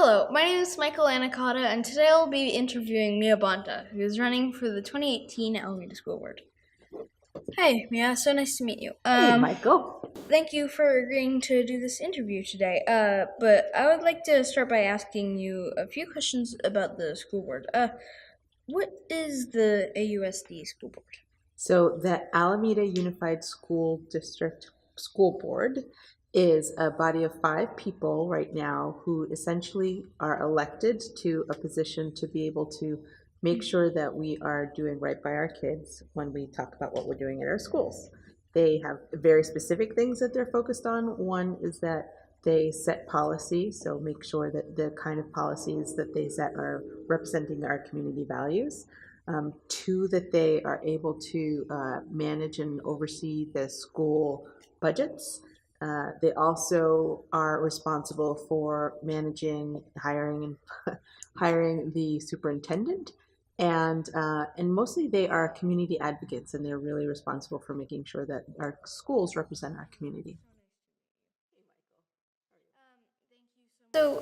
Hello, my name is Michael Anakata, and today I'll be interviewing Mia Bonta, who is running for the 2018 Alameda School Board. Hi, Mia. So nice to meet you. Hey, Michael. Thank you for agreeing to do this interview today. But I would like to start by asking you a few questions about the school board. What is the AUSD School Board? So the Alameda Unified School District School Board is a body of 5 people right now who essentially are elected to a position to be able to make sure that we are doing right by our kids when we talk about what we're doing at our schools. They have very specific things that they're focused on. One is that they set policy, so make sure that the kind of policies that they set are representing our community values. 2, that they are able to manage and oversee the school budgets. They also are responsible for managing, hiring the superintendent, and mostly they are community advocates, and they're really responsible for making sure that our schools represent our community. So,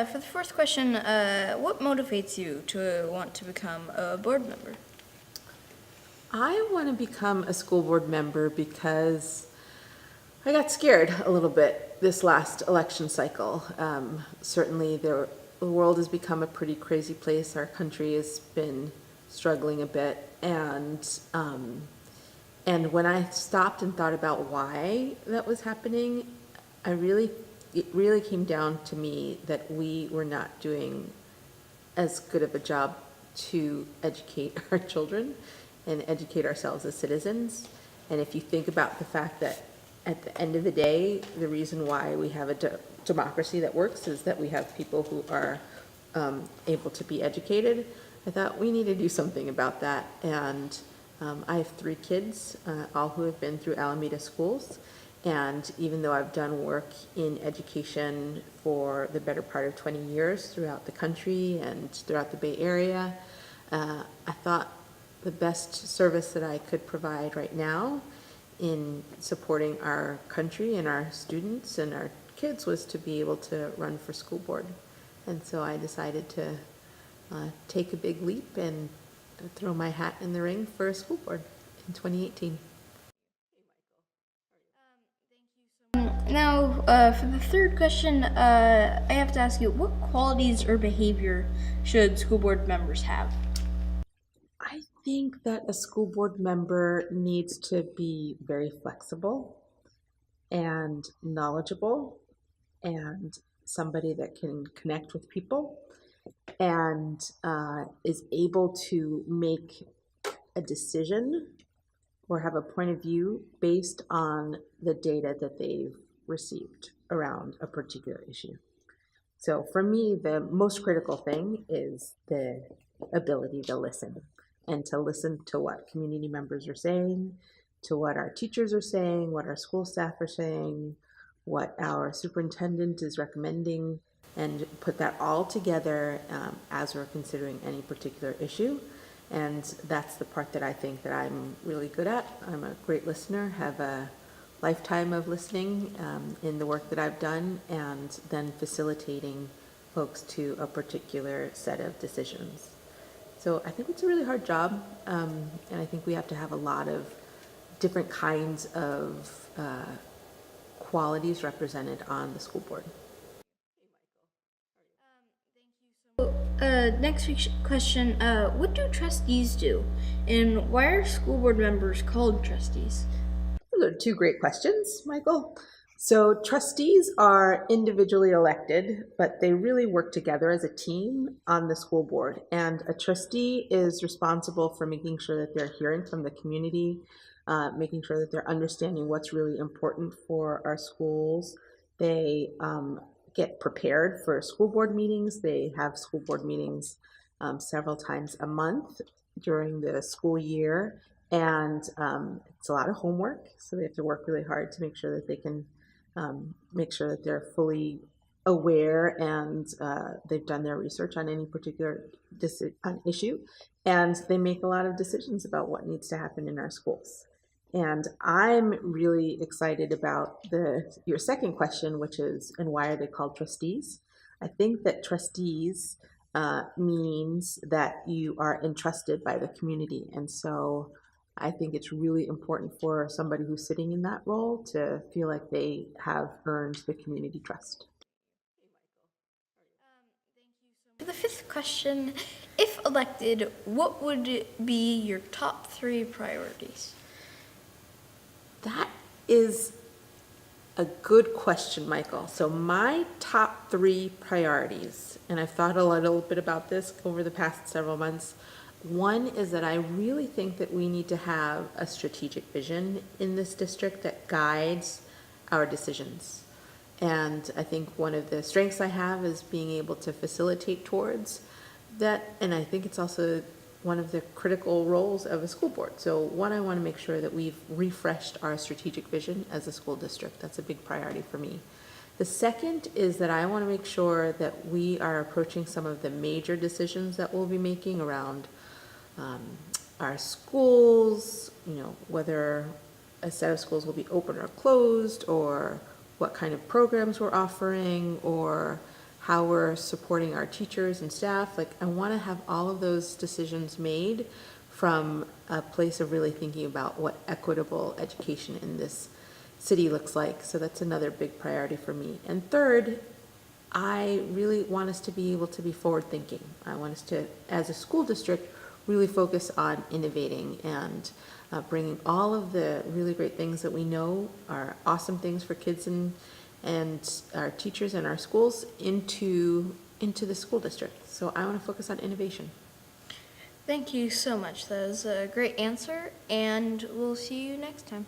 for the first question, what motivates you to want to become a board member? I want to become a school board member because I got scared a little bit this last election cycle. Certainly the world has become a pretty crazy place. Our country has been struggling a bit, and when I stopped and thought about why that was happening, it really came down to me that we were not doing as good of a job to educate our children and educate ourselves as citizens. And if you think about the fact that at the end of the day, the reason why we have a democracy that works is that we have people who are able to be educated, I thought we need to do something about that. And I have 3 kids, all who have been through Alameda schools. And even though I've done work in education for the better part of 20 years throughout the country and throughout the Bay Area, I thought the best service that I could provide right now in supporting our country and our students and our kids was to be able to run for school board. And so I decided to take a big leap and throw my hat in the ring for a school board in 2018. Now, for the third question, I have to ask you, what qualities or behavior should school board members have? I think that a school board member needs to be very flexible and knowledgeable and somebody that can connect with people and is able to make a decision or have a point of view based on the data that they've received around a particular issue. So for me, the most critical thing is the ability to listen, and to listen to what community members are saying, to what our teachers are saying, what our school staff are saying, what our superintendent is recommending, and put that all together as we're considering any particular issue. And that's the part that I think that I'm really good at. I'm a great listener, have a lifetime of listening in the work that I've done, and then facilitating folks to a particular set of decisions. So I think it's a really hard job, and I think we have to have a lot of different kinds of qualities represented on the school board. Next question, what do trustees do? And why are school board members called trustees? Those are 2 great questions, Michael. So trustees are individually elected, but they really work together as a team on the school board. And a trustee is responsible for making sure that they're hearing from the community, making sure that they're understanding what's really important for our schools. They get prepared for school board meetings. They have school board meetings several times a month during the school year. And it's a lot of homework, so they have to work really hard to make sure that they can make sure that they're fully aware and they've done their research on any particular issue, and they make a lot of decisions about what needs to happen in our schools. And I'm really excited about your second question, which is, and why are they called trustees? I think that trustees means that you are entrusted by the community. And so I think it's really important for somebody who's sitting in that role to feel like they have earned the community trust. For the fifth question, if elected, what would be your top 3 priorities? That is a good question, Michael. So my top 3 priorities, and I've thought a little bit about this over the past several months. One is that I really think that we need to have a strategic vision in this district that guides our decisions. And I think one of the strengths I have is being able to facilitate towards that. And I think it's also one of the critical roles of a school board. So one, I want to make sure that we've refreshed our strategic vision as a school district. That's a big priority for me. The second is that I want to make sure that we are approaching some of the major decisions that we'll be making around our schools, whether a set of schools will be open or closed, or what kind of programs we're offering, or how we're supporting our teachers and staff. Like, I want to have all of those decisions made from a place of really thinking about what equitable education in this city looks like. So that's another big priority for me. And third, I really want us to be able to be forward thinking. I want us to, as a school district, really focus on innovating and bringing all of the really great things that we know are awesome things for kids and our teachers and our schools into the school district. So I want to focus on innovation. Thank you so much. That was a great answer, and we'll see you next time.